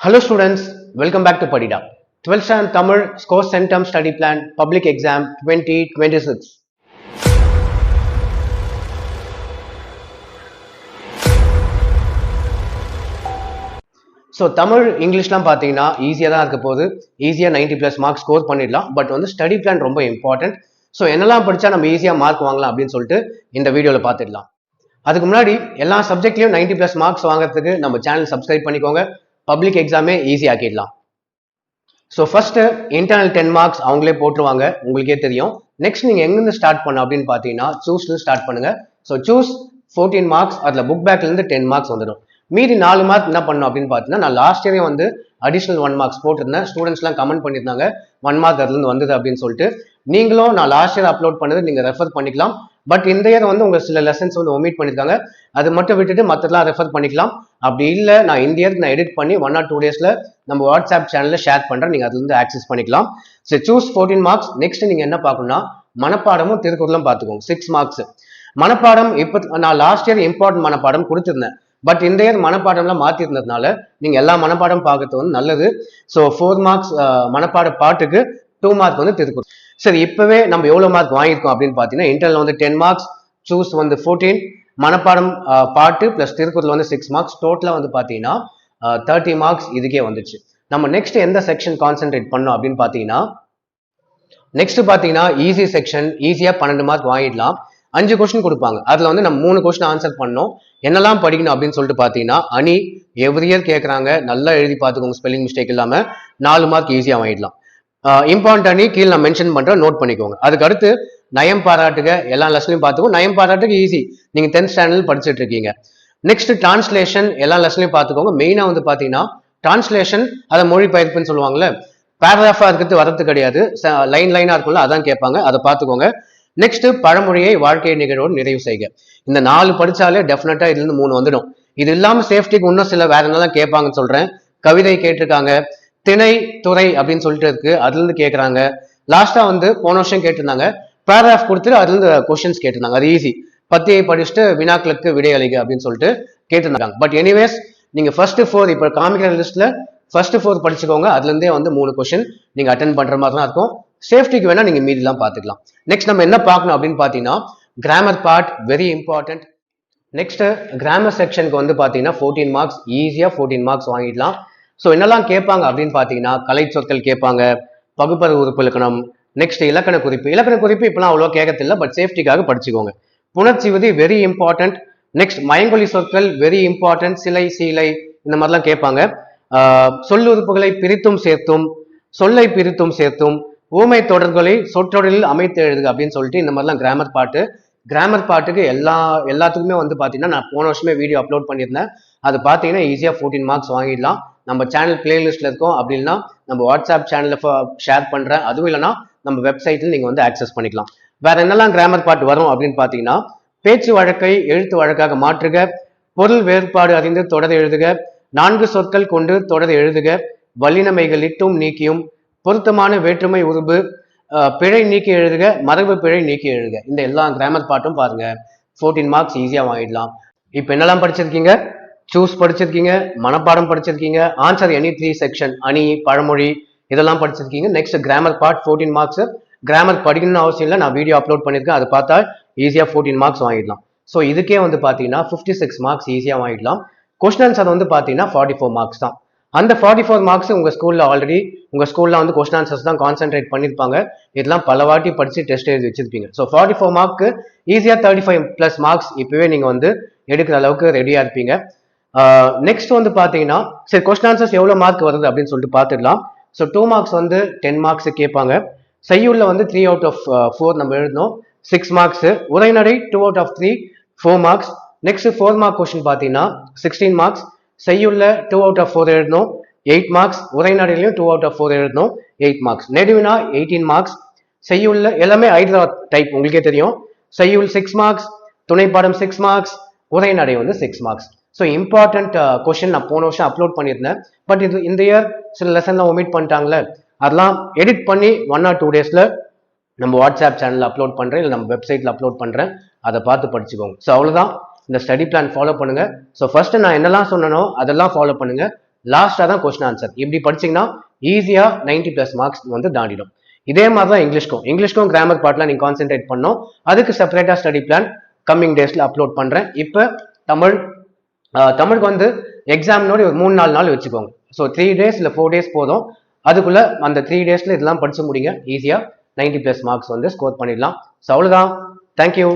Hello students, welcome back to Padida. 12th standard Tamil Score Centum Study Plan Public Exam 2026. So தமிழ் இங்கிலீஷ்லாம் பார்த்தீங்கன்னா ஈஸியாக தான் இருக்க போகுது. ஈஸியாக 90+ மார்க் ஸ்கோர் பண்ணிடலாம். பட் வந்து ஸ்டடி பிளான் ரொம்ப இம்பார்ட்டன்ட். ஸோ என்னெல்லாம் படித்தா நம்ம ஈஸியாக மார்க் வாங்கலாம் அப்படின்னு சொல்லிட்டு இந்த வீடியோவில் பார்த்துடலாம். அதுக்கு முன்னாடி எல்லா சப்ஜெக்ட்லையும் 90+ மார்க்ஸ் வாங்குறதுக்கு நம்ம சேனல் சப்ஸ்கிரைப் பண்ணிக்கோங்க. பப்ளிக் எக்ஸாமே ஈஸி ஆக்கிடலாம். ஸோ ஃபர்ஸ்ட் இன்டர்னல் 10 மார்க்ஸ் அவங்களே போட்டுருவாங்க, உங்களுக்கே தெரியும். நெக்ஸ்ட் நீங்கள் எங்கேருந்து ஸ்டார்ட் பண்ண அப்படின்னு பார்த்தீங்கன்னா சூஸ்ல ஸ்டார்ட் பண்ணுங்க. ஸோ சூஸ் 14 மார்க்ஸ், அதில் புக் பேக்லேருந்து 10 மார்க்ஸ் வந்துடும். மீதி 4 மார்க் என்ன பண்ணும் அப்படின்னு பார்த்தீங்கன்னா, நான் லாஸ்ட் இயரே வந்து அடிஷனல் 1 மார்க்ஸ் போட்டிருந்தேன். ஸ்டூடெண்ட்ஸ்லாம் கமெண்ட் பண்ணியிருந்தாங்க 1 மார்க் அதுலேருந்து வந்தது அப்படின்னு சொல்லிட்டு. நீங்களும் நான் லாஸ்ட் இயர் அப்லோட் பண்ணது நீங்கள் ரெஃபர் பண்ணிக்கலாம். பட் இந்த இயர் வந்து உங்கள் சில லெசன்ஸ் வந்து ஒமிட் பண்ணியிருக்காங்க, அது மட்டும் விட்டுட்டு மற்றதெல்லாம் ரெஃபர் பண்ணிக்கலாம். அப்படி இல்லை, நான் இந்த இயருக்கு நான் எடிட் பண்ணி 1 or 2 டேஸில் நம்ம வாட்ஸ்அப் சேனலில் ஷேர் பண்ணுறேன், நீங்கள் அது வந்து ஆக்சஸ் பண்ணிக்கலாம். So choose 14 marks. நெக்ஸ்ட் நீங்கள் என்ன பார்க்கணும்னா மனப்பாடமும் திருக்குறளும் பார்த்துக்கோங்க. 6 மார்க்ஸ் மனப்பாடம். இப்போ நான் லாஸ்ட் இயர் இம்பார்ட்டன்ட் மனப்பாடம் கொடுத்துருந்தேன், பட் இந்த இயர் மனப்பாடம்லாம் மாற்றிருந்ததுனால நீங்கள் எல்லா மனப்பாடம் பார்க்கறது வந்து நல்லது. ஸோ 4 மார்க்ஸ் மனப்பாட பாட்டுக்கு, 2 மார்க் வந்து திருக்குறள். சரி, இப்போவே நம்ம எவ்வளோ மார்க் வாங்கியிருக்கோம் அப்படின்னு பார்த்தீங்கன்னா, இன்டர்னல் வந்து 10 மார்க்ஸ், சூஸ் வந்து 14, மனப்பாடம் பாட்டு ப்ளஸ் திருக்குறள் வந்து 6 மார்க்ஸ், டோட்டலாக வந்து பார்த்தீங்கன்னா 30 மார்க்ஸ் இதுக்கே வந்துச்சு. நம்ம நெக்ஸ்ட் எந்த செக்ஷன் கான்சென்ட்ரேட் பண்ணோம் அப்படின்னு பார்த்தீங்கன்னா, நெக்ஸ்ட் பார்த்தீங்கன்னா ஈஸி செக்ஷன். ஈஸியாக 12 மார்க் வாங்கிடலாம். 5 கொஸ்டின் கொடுப்பாங்க, அதில் வந்து நம்ம 3 கொஸ்டின் ஆன்சர் பண்ணோம். என்னெல்லாம் படிக்கணும் அப்படின்னு சொல்லிட்டு பார்த்தீங்கன்னா, அணி எவ்ரி இயர் கேட்குறாங்க, நல்லா எழுதி பார்த்துக்கோங்க, ஸ்பெல்லிங் மிஸ்டேக் இல்லாமல் 4 மார்க் ஈஸியாக வாங்கிடலாம். இம்பார்ட்டன்ட் அணி கீழே நான் மென்ஷன் பண்ணுறேன், நோட் பண்ணிக்கோங்க. அதுக்கு அடுத்து நயம் பாராட்டுக, எல்லா லெசனையும் பார்த்துக்கோங்க. நயம் பாராட்டுக்கு ஈஸி, நீங்கள் 10th ஸ்டாண்டர்ட் படிச்சுட்டு இருக்கீங்க. நெக்ஸ்ட் டிரான்ஸ்லேஷன், எல்லா லெசனையும் பார்த்துக்கோங்க. மெயினாக வந்து பார்த்தீங்கன்னா டிரான்ஸ்லேஷன், அதை மொழிபெயர்ப்புன்னு சொல்லுவாங்கல்ல, பேராகிராஃபாக இருக்கிறது வரது கிடையாது, லைனாக இருக்கும்ல, அதான் கேட்பாங்க, அதை பார்த்துக்கோங்க. நெக்ஸ்ட் பழமொழியை வாழ்க்கை நிகழ்வோடு நிறைவு செய்க. இந்த 4 படிச்சாலே டெஃபினட்டா இதுல இருந்து 3 வந்துடும். இது இல்லாம சேஃப்டிக்கு இன்னும் சில வேற என்னெல்லாம் கேட்பாங்கன்னு சொல்றேன். கவிதை கேட்டிருக்காங்க, திணை துறை அப்படின்னு சொல்லிட்டு இருக்கு, அதுல இருந்து கேட்கறாங்க. லாஸ்டா வந்து போன வருஷம் கேட்டிருந்தாங்க, பேராகிராஃப் கொடுத்துட்டு அதுல இருந்து கொஸ்டின்ஸ் கேட்டிருந்தாங்க. அது ஈஸி, பத்தியை படிச்சுட்டு வினாக்களுக்கு விடை அளிக்க அப்படின்னு சொல்லிட்டு கேட்டிருந்தாங்க. பட் எனிவேஸ், நீங்க ஃபர்ஸ்ட் 4 இப்ப காமிக்கிற லிஸ்ட்ல ஃபர்ஸ்ட் 4 படிச்சுக்கோங்க. அதுல இருந்தே வந்து 3 கொஸ்டின் நீங்க அட்டென்ட் பண்ற மாதிரி தான் இருக்கும். சேஃப்டிக்கு வேணா நீங்க மீதிலாம் பார்த்துக்கலாம். நெக்ஸ்ட் நம்ம என்ன பார்க்கணும் அப்படின்னு பார்த்தீங்கன்னா, grammar part very important. Next grammar செக்ஷனுக்கு வந்து பார்த்தீங்கன்னா 14 மார்க்ஸ், ஈஸியாக 14 மார்க்ஸ் வாங்கிடலாம். ஸோ என்னெல்லாம் கேட்பாங்க அப்படின்னு பார்த்தீங்கன்னா, கலை சொற்கள் கேட்பாங்க, பகுப்பது உறுப்பு இலக்கணம், நெக்ஸ்ட் இலக்கண குறிப்பு. இலக்கண குறிப்பு இப்பெல்லாம் அவ்வளோ கேட்கறதில்லை, பட் சேஃப்டிக்காக படிச்சுக்கோங்க. புணர்ச்சி விதி வெரி இம்பார்ட்டன்ட். நெக்ஸ்ட் மயங்கொலி சொற்கள் வெரி இம்பார்ட்டன்ட், சிலை சீலை இந்த மாதிரிலாம் கேட்பாங்க. சொல்லுறுப்புகளை பிரித்தும் சேர்த்தும், சொல்லை பிரித்தும் சேர்த்தும், ஊமை தொடர்களை சொற்றொடரில் அமைத்து எழுதுக அப்படின்னு சொல்லிட்டு இந்த மாதிரிலாம் கிராமர் பாட்டு. கிராமர் பாட்டுக்கு எல்லாத்துக்குமே வந்து பார்த்தீங்கன்னா, நான் போன வருஷமே வீடியோ அப்லோட் பண்ணியிருந்தேன். அது பார்த்தீங்கன்னா ஈஸியாக 14 மார்க்ஸ் வாங்கிடலாம். நம்ம சேனல் பிளேலிஸ்ட்ல இருக்கோம், அப்படின்னா நம்ம வாட்ஸ்அப் சேனலில் ஷேர் பண்ணுறேன். அதுவும் இல்லைனா நம்ம வெப்சைட்டில் நீங்கள் வந்து ஆக்சஸ் பண்ணிக்கலாம். வேற என்னெல்லாம் கிராமர் பாட்டு வரும் அப்படின்னு பார்த்தீங்கன்னா, பேச்சு வழக்கை எழுத்து வழக்காக மாற்றுக, பொருள் வேறுபாடு அறிந்து தொடர் எழுதுக, 4 சொற்கள் கொண்டு தொடர் எழுதுக, வல்லினமைகள் இட்டும் நீக்கியும், பொருத்தமான வேற்றுமை உருபு, பிழை நீக்கி எழுதுக, மரபு பிழை நீக்கி எழுதுக. இந்த எல்லா கிராமர் பாட்டும் பாருங்க, 14 மார்க்ஸ் ஈஸியாக வாங்கிடலாம். இப்போ என்னெல்லாம் படிச்சிருக்கீங்க? சூஸ் படிச்சிருக்கீங்க, மனப்பாடம் படிச்சிருக்கீங்க, ஆன்சர் எனி 3 செக்ஷன், அணி, பழமொழி இதெல்லாம் படிச்சிருக்கீங்க. Next grammar part 14 marks. Grammar படிக்கணும்னு அவசியம் இல்லை, நான் வீடியோ அப்லோட் பண்ணியிருக்கேன், அதை பார்த்தா ஈஸியாக 14 மார்க்ஸ் வாங்கிடலாம். ஸோ இதுக்கே வந்து பார்த்தீங்கன்னா 56 மார்க்ஸ் ஈஸியாக வாங்கிடலாம். கொஸ்டின் ஆன்சர் வந்து பார்த்தீங்கன்னா 44 மார்க்ஸ் தான். அந்த 44 மார்க்ஸ் உங்கள் ஸ்கூலில் ஆல்ரெடி உங்கள் ஸ்கூலில் வந்து கொஸ்டின் ஆன்சர்ஸ் தான் கான்சென்ட்ரேட் பண்ணியிருப்பாங்க. இதெல்லாம் பல வாட்டி படித்து டெஸ்ட் எழுதி வச்சிருப்பீங்க. ஸோ 44 மார்க்கு ஈஸியாக 35+ மார்க்ஸ் இப்போவே நீங்கள் வந்து எடுக்கிற அளவுக்கு ரெடியாக இருப்பீங்க. நெக்ஸ்ட் வந்து பார்த்தீங்கன்னா, சரி கொஸ்டின் ஆன்சர்ஸ் எவ்வளோ மார்க் வருது அப்படின்னு சொல்லிட்டு பார்த்துடலாம். ஸோ 2 மார்க்ஸ் வந்து 10 மார்க்ஸ் கேட்பாங்க. செய்யுள்ள வந்து 3 out of 4 நம்ம எழுதணும், 6 மார்க்ஸ். உரைநடை 2 out of 3 4 marks. Next 4 mark question பார்த்தீங்கன்னா 16 மார்க்ஸ். செய்யுள்ள 2 out of 4 எழுதணும், 8 மார்க்ஸ். உரைநடையிலையும் 2 out of 4 எழுதணும், 8 மார்க்ஸ். நெடுவினா 18 மார்க்ஸ். செய்யுள்ள எல்லாமே ஐட்ரா டைப், உங்களுக்கே தெரியும். செய்யுள் 6 மார்க்ஸ், துணைப்பாடம் 6 மார்க்ஸ், உரைநடை வந்து 6 மார்க்ஸ். ஸோ இம்பார்ட்டன்ட் கொஸ்டின் நான் போன வருஷம் அப்லோட் பண்ணியிருந்தேன், பட் இது இந்த இயர் சில லெசன்லாம் ஒமிட் பண்ணிட்டாங்களே, அதெல்லாம் எடிட் பண்ணி 1 or 2 டேஸில் நம்ம வாட்ஸ்அப் சேனலில் அப்லோட் பண்ணுறேன், இல்லை நம்ம வெப்சைட்டில் அப்லோட் பண்ணுறேன், அதை பார்த்து படிச்சுக்கோங்க. ஸோ அவ்வளோதான், இந்த ஸ்டடி பிளான் ஃபாலோ பண்ணுங்க. ஸோ ஃபர்ஸ்ட் நான் என்னெல்லாம் சொன்னனோ அதெல்லாம் ஃபாலோ பண்ணுங்க. லாஸ்டா தான் கொஸ்டின் ஆன்சர். இப்படி படிச்சீங்கன்னா ஈஸியா 90+ மார்க்ஸ் வந்து தாண்டிடும். இதே மாதிரி தான் இங்கிலீஷ்க்கும் கிராமர் பார்ட்ல நீங்க கான்சென்ட்ரேட் பண்ணோம். அதுக்கு செப்பரேட்டா ஸ்டடி பிளான் கம்மிங் டேஸ்ல அப்லோட் பண்றேன். இப்ப தமிழுக்கு வந்து எக்ஸாம்னோட ஒரு 3-4 நாள் வச்சுக்கோங்க. ஸோ 3 days இல்ல 4 days போதும். அதுக்குள்ள அந்த 3 daysல இதெல்லாம் படிச்சு முடிங்க. ஈஸியா 90+ மார்க்ஸ் வந்து ஸ்கோர் பண்ணிடலாம். ஸோ அவ்வளவுதான். தேங்க்யூ.